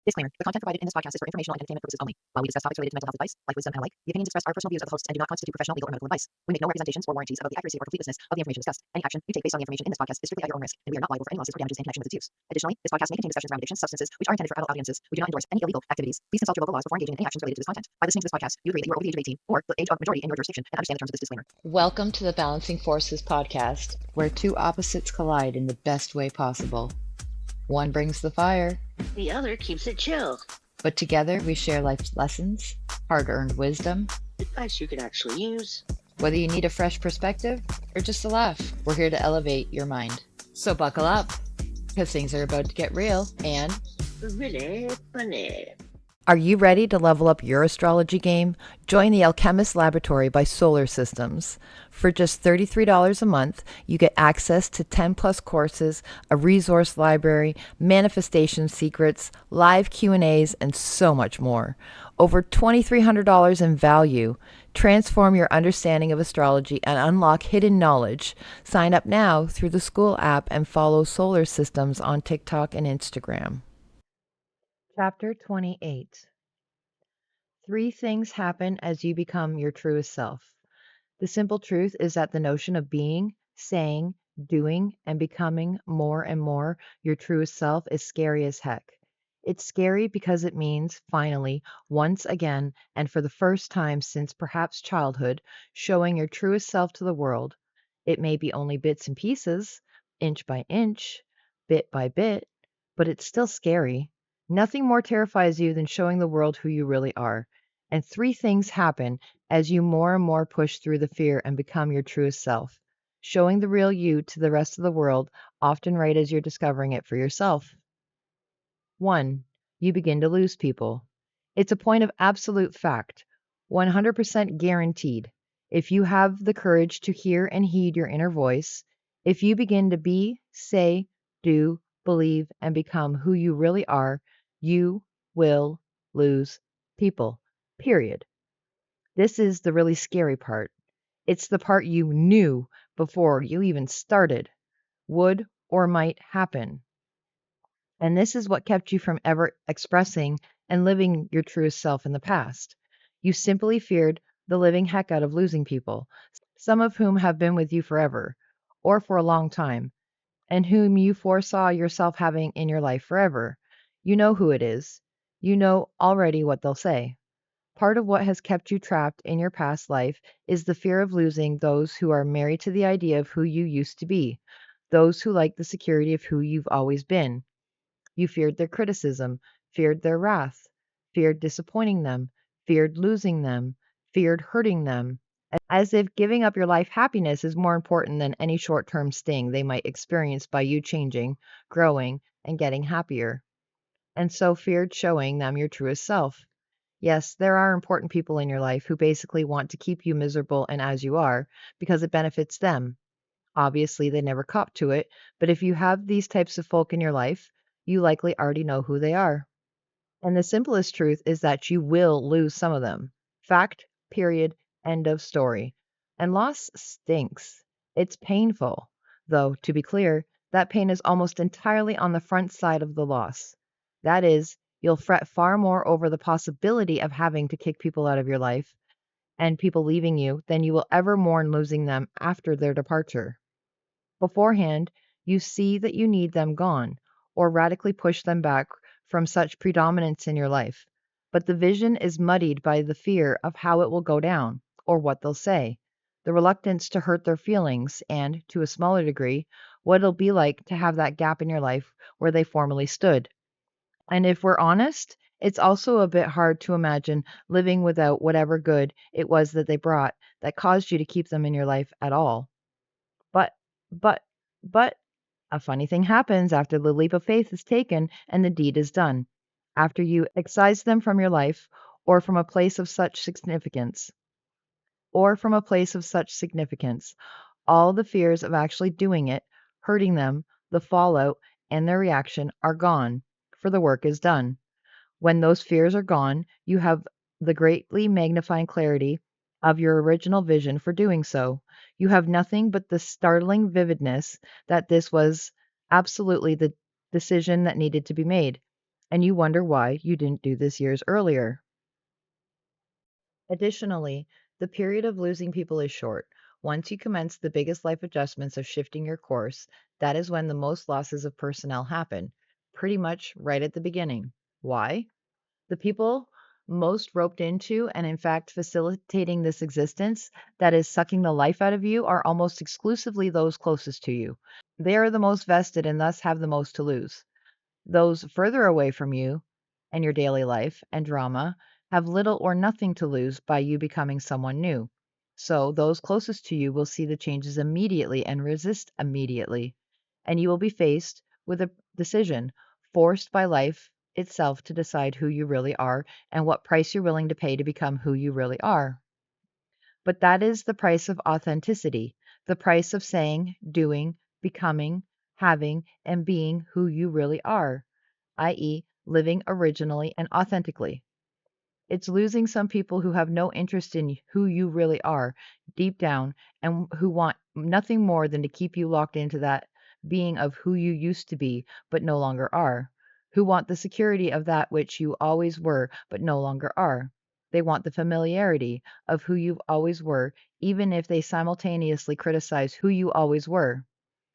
Disclaimer. The content provided in this podcast is for informational and entertainment purposes only. While we discuss topics related to mental health advice, life wisdom, and alike, the opinions expressed are personal views of the hosts and do not constitute professional, legal, or medical advice. We make no representations or warranties about the accuracy or completeness of the information discussed. Any action you take based on the information in this podcast is strictly at your own risk, and we are not liable for any losses or damages in connection with its use. Additionally, this podcast may contain discussions around addictions, substances, which are intended for adult audiences. We do not endorse any illegal activities. Please consult your local laws before engaging in any actions related to this content. By listening to this podcast, you agree that you are over the age of 18 or the age of majority in your jurisdiction and understand the terms of this disclaimer. Welcome to the Balancing Forces podcast, where two opposites collide in the best way possible. One brings the fire, the other keeps it chill. But together we share life's lessons, hard-earned wisdom, advice you can actually use. Whether you need a fresh perspective or just a laugh, we're here to elevate your mind. So buckle up, because things are about to get real and really funny. Are you ready to level up your astrology game? Join the Alchemist Laboratory by Solar Systems. For just $33 a month, you get access to 10 plus courses, a resource library, manifestation secrets, live Q&As, and so much more. Over $2,300 in value. Transform your understanding of astrology and unlock hidden knowledge. Sign up now through the school app and follow Solar Systems on TikTok and Instagram. Chapter 28. 3 things happen as you become your truest self. The simple truth is that the notion of being, saying, doing, and becoming more and more your truest self is scary as heck. It's scary because it means, finally, once again, and for the first time since perhaps childhood, showing your truest self to the world. It may be only bits and pieces, inch by inch, bit by bit, but it's still scary. Nothing more terrifies you than showing the world who you really are. And 3 things happen as you more and more push through the fear and become your truest self, showing the real you to the rest of the world, often right as you're discovering it for yourself. 1. You begin to lose people. It's a point of absolute fact, 100% guaranteed. If you have the courage to hear and heed your inner voice, if you begin to be, say, do, believe, and become who you really are, you will lose people, period. This is the really scary part. It's the part you knew before you even started would or might happen. And this is what kept you from ever expressing and living your truest self in the past. You simply feared the living heck out of losing people, some of whom have been with you forever, or for a long time, and whom you foresaw yourself having in your life forever. You know who it is. You know already what they'll say. Part of what has kept you trapped in your past life is the fear of losing those who are married to the idea of who you used to be, those who like the security of who you've always been. You feared their criticism, feared their wrath, feared disappointing them, feared losing them, feared hurting them, as if giving up your life happiness is more important than any short-term sting they might experience by you changing, growing, and getting happier. And so feared showing them your truest self. Yes, there are important people in your life who basically want to keep you miserable and as you are because it benefits them. Obviously, they never cop to it, but if you have these types of folk in your life, you likely already know who they are. And the simplest truth is that you will lose some of them. Fact, period, end of story. And loss stinks. It's painful. Though, to be clear, that pain is almost entirely on the front side of the loss. That is, you'll fret far more over the possibility of having to kick people out of your life and people leaving you than you will ever mourn losing them after their departure. Beforehand, you see that you need them gone, or radically push them back from such predominance in your life. But the vision is muddied by the fear of how it will go down, or what they'll say, the reluctance to hurt their feelings, and, to a smaller degree, what it'll be like to have that gap in your life where they formerly stood. And if we're honest, it's also a bit hard to imagine living without whatever good it was that they brought that caused you to keep them in your life at all. But, a funny thing happens after the leap of faith is taken and the deed is done, after you excise them from your life, or from a place of such significance. All the fears of actually doing it, hurting them, the fallout, and their reaction are gone, for the work is done. When those fears are gone, you have the greatly magnifying clarity of your original vision for doing so. You have nothing but the startling vividness that this was absolutely the decision that needed to be made, and you wonder why you didn't do this years earlier. Additionally, the period of losing people is short. Once you commence the biggest life adjustments of shifting your course, that is when the most losses of personnel happen, pretty much right at the beginning. Why? The people most roped into and, in fact, facilitating this existence that is sucking the life out of you are almost exclusively those closest to you. They are the most vested and thus have the most to lose. Those further away from you and your daily life and drama have little or nothing to lose by you becoming someone new. So those closest to you will see the changes immediately and resist immediately. And you will be faced with a decision, forced by life itself to decide who you really are and what price you're willing to pay to become who you really are. But that is the price of authenticity, the price of saying, doing, becoming, having, and being who you really are, i.e., living originally and authentically. It's losing some people who have no interest in who you really are deep down and who want nothing more than to keep you locked into that being of who you used to be but no longer are, who want the security of that which you always were but no longer are. They want the familiarity of who you always were, even if they simultaneously criticize who you always were.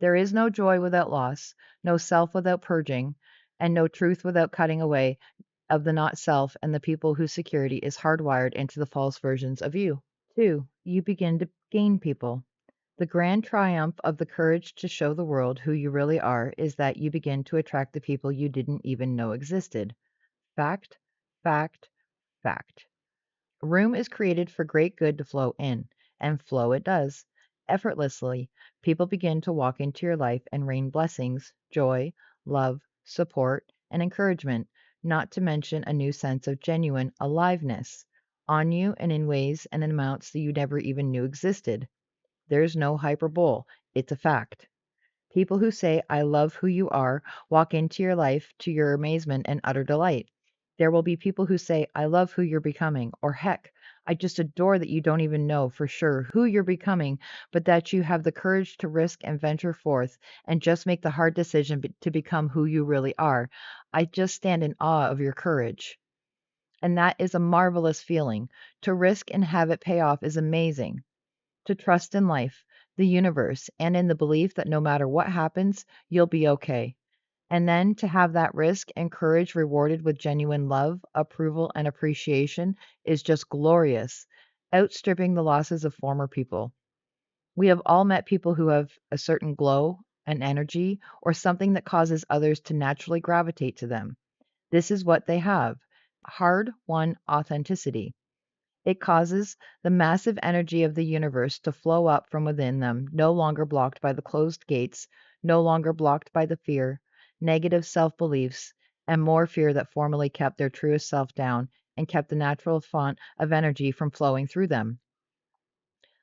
There is no joy without loss, no self without purging, and no truth without cutting away of the not self and the people whose security is hardwired into the false versions of you. 2. You begin to gain people. The grand triumph of the courage to show the world who you really are is that you begin to attract the people you didn't even know existed. Fact, fact, fact. Room is created for great good to flow in, and flow it does. Effortlessly, people begin to walk into your life and rain blessings, joy, love, support, and encouragement, not to mention a new sense of genuine aliveness on you and in ways and in amounts that you never even knew existed. There's no hyperbole, it's a fact. People who say, I love who you are, walk into your life to your amazement and utter delight. There will be people who say, I love who you're becoming, or heck, I just adore that you don't even know for sure who you're becoming, but that you have the courage to risk and venture forth and just make the hard decision to become who you really are. I just stand in awe of your courage. And that is a marvelous feeling. To risk and have it pay off is amazing. To trust in life, the universe, and in the belief that no matter what happens, you'll be okay. And then to have that risk and courage rewarded with genuine love, approval, and appreciation is just glorious, outstripping the losses of former people. We have all met people who have a certain glow, an energy, or something that causes others to naturally gravitate to them. This is what they have: hard won authenticity. It causes the massive energy of the universe to flow up from within them, no longer blocked by the closed gates, no longer blocked by the fear, negative self beliefs, and more fear that formerly kept their truest self down and kept the natural font of energy from flowing through them.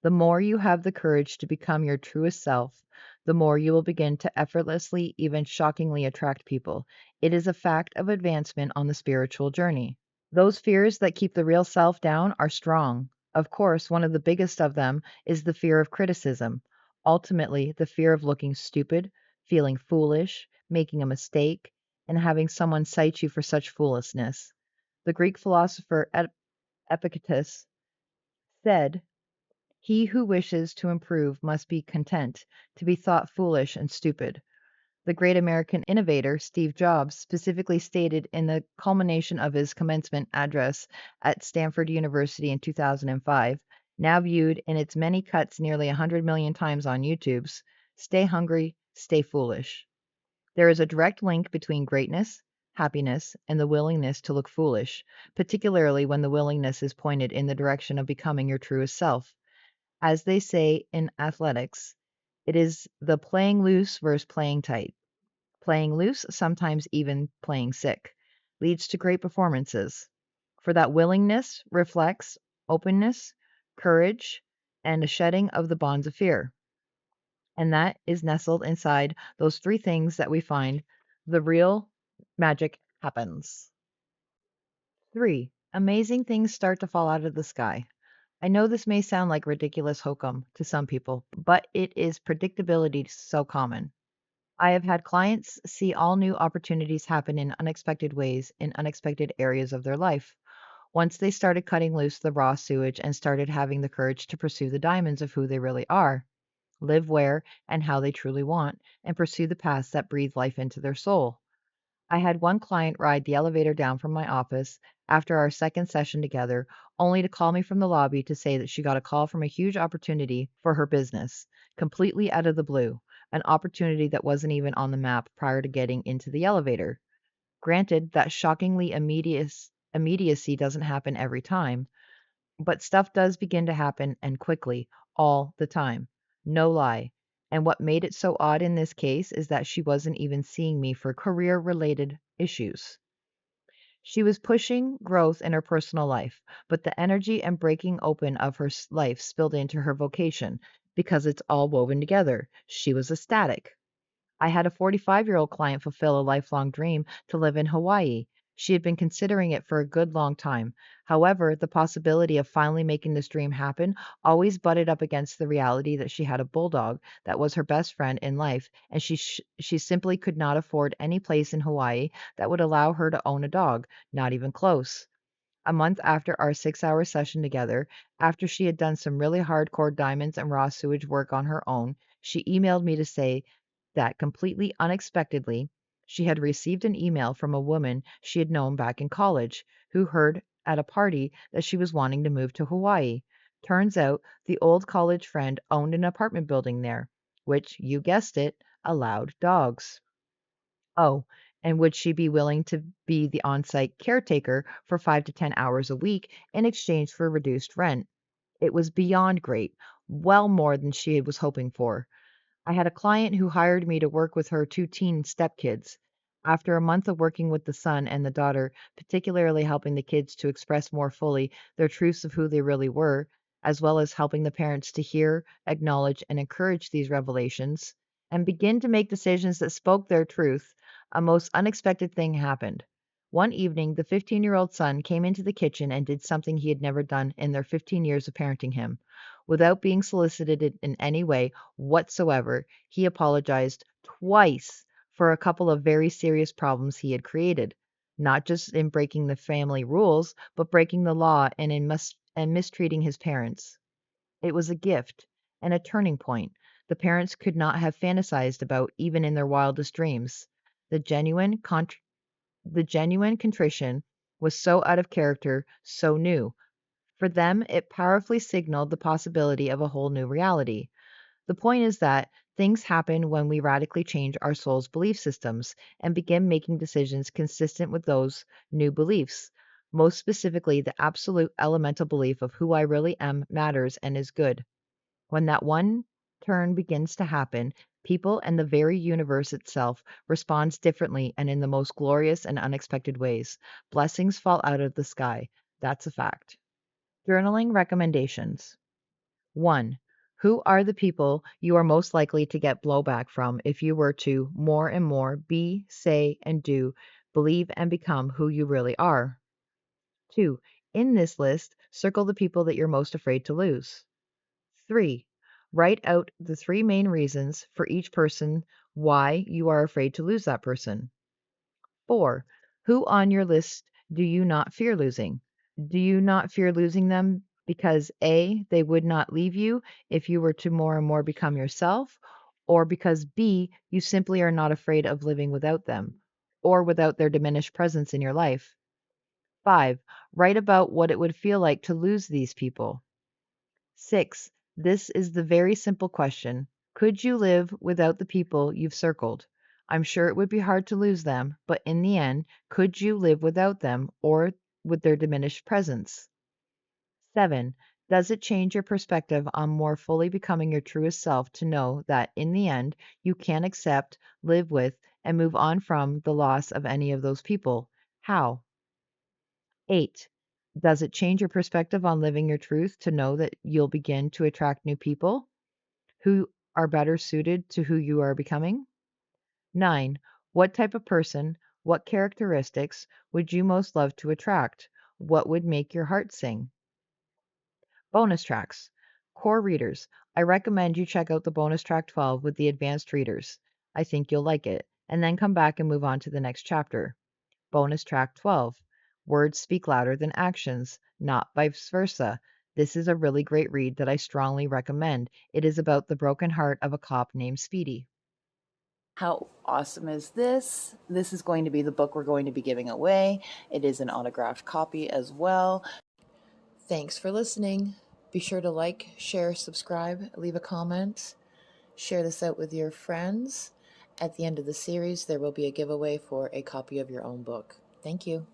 The more you have the courage to become your truest self, the more you will begin to effortlessly, even shockingly attract people. It is a fact of advancement on the spiritual journey. Those fears that keep the real self down are strong. Of course, one of the biggest of them is the fear of criticism. Ultimately, the fear of looking stupid, feeling foolish, making a mistake, and having someone cite you for such foolishness. The Greek philosopher Epictetus said, he who wishes to improve must be content to be thought foolish and stupid. The great American innovator, Steve Jobs, specifically stated in the culmination of his commencement address at Stanford University in 2005, now viewed in its many cuts nearly 100 million times on YouTube's, stay hungry, stay foolish. There is a direct link between greatness, happiness, and the willingness to look foolish, particularly when the willingness is pointed in the direction of becoming your truest self. As they say in athletics, it is the playing loose versus playing tight. Playing loose, sometimes even playing sick, leads to great performances. For that willingness reflects openness, courage, and a shedding of the bonds of fear. And that is nestled inside those three things that we find the real magic happens. 3. Amazing things start to fall out of the sky. I know this may sound like ridiculous hokum to some people, but it is predictability so common. I have had clients see all new opportunities happen in unexpected ways in unexpected areas of their life. Once they started cutting loose the raw sewage and started having the courage to pursue the diamonds of who they really are, live where and how they truly want, and pursue the paths that breathe life into their soul. I had one client ride the elevator down from my office after our second session together, only to call me from the lobby to say that she got a call from a huge opportunity for her business, completely out of the blue, an opportunity that wasn't even on the map prior to getting into the elevator. Granted, that shockingly immediacy doesn't happen every time, but stuff does begin to happen and quickly, all the time. No lie. And what made it so odd in this case is that she wasn't even seeing me for career related issues. She was pushing growth in her personal life, but the energy and breaking open of her life spilled into her vocation because it's all woven together. She was ecstatic. I had a 45-year-old client fulfill a lifelong dream to live in Hawaii. She had been considering it for a good long time. However, the possibility of finally making this dream happen always butted up against the reality that she had a bulldog that was her best friend in life, and she simply could not afford any place in Hawaii that would allow her to own a dog, not even close. A month after our 6-hour session together, after she had done some really hardcore diamonds and raw sewage work on her own, she emailed me to say that completely unexpectedly, she had received an email from a woman she had known back in college who heard at a party that she was wanting to move to Hawaii. Turns out the old college friend owned an apartment building there, which, you guessed it, allowed dogs. Oh, and would she be willing to be the on-site caretaker for 5 to 10 hours a week in exchange for reduced rent? It was beyond great, well more than she was hoping for. I had a client who hired me to work with her two teen stepkids. After a month of working with the son and the daughter, particularly helping the kids to express more fully their truths of who they really were, as well as helping the parents to hear, acknowledge, and encourage these revelations, and begin to make decisions that spoke their truth, a most unexpected thing happened. One evening, the 15-year-old son came into the kitchen and did something he had never done in their 15 years of parenting him. Without being solicited in any way whatsoever, he apologized twice for a couple of very serious problems he had created, not just in breaking the family rules, but breaking the law and and mistreating his parents. It was a gift and a turning point the parents could not have fantasized about even in their wildest dreams. The the genuine contrition was so out of character, so new. For them, it powerfully signaled the possibility of a whole new reality. The point is that things happen when we radically change our soul's belief systems and begin making decisions consistent with those new beliefs. Most specifically, the absolute elemental belief of who I really am matters and is good. When that one turn begins to happen, people and the very universe itself responds differently and in the most glorious and unexpected ways. Blessings fall out of the sky. That's a fact. Journaling recommendations. 1. Who are the people you are most likely to get blowback from if you were to more and more be, say, and do, believe, and become who you really are? 2. In this list, circle the people that you're most afraid to lose. 3. Write out the 3 main reasons for each person why you are afraid to lose that person. 4. Who on your list do you not fear losing? Do you not fear losing them because A, they would not leave you if you were to more and more become yourself, or because B, you simply are not afraid of living without them, or without their diminished presence in your life? 5. Write about what it would feel like to lose these people. 6. This is the very simple question. Could you live without the people you've circled? I'm sure it would be hard to lose them, but in the end, could you live without them or with their diminished presence? 7. Does it change your perspective on more fully becoming your truest self to know that in the end, you can accept, live with, and move on from the loss of any of those people? How? 8. Does it change your perspective on living your truth to know that you'll begin to attract new people who are better suited to who you are becoming? 9. What type of person, what characteristics would you most love to attract? What would make your heart sing? Bonus tracks. Core readers. I recommend you check out the bonus track 12 with the advanced readers. I think you'll like it. And then come back and move on to the next chapter. Bonus track 12. Words speak louder than actions, not vice versa. This is a really great read that I strongly recommend. It is about the broken heart of a cop named Speedy. How awesome is this? This is going to be the book we're going to be giving away. It is an autographed copy as well. Thanks for listening. Be sure to like, share, subscribe, leave a comment. Share this out with your friends. At the end of the series, there will be a giveaway for a copy of your own book. Thank you.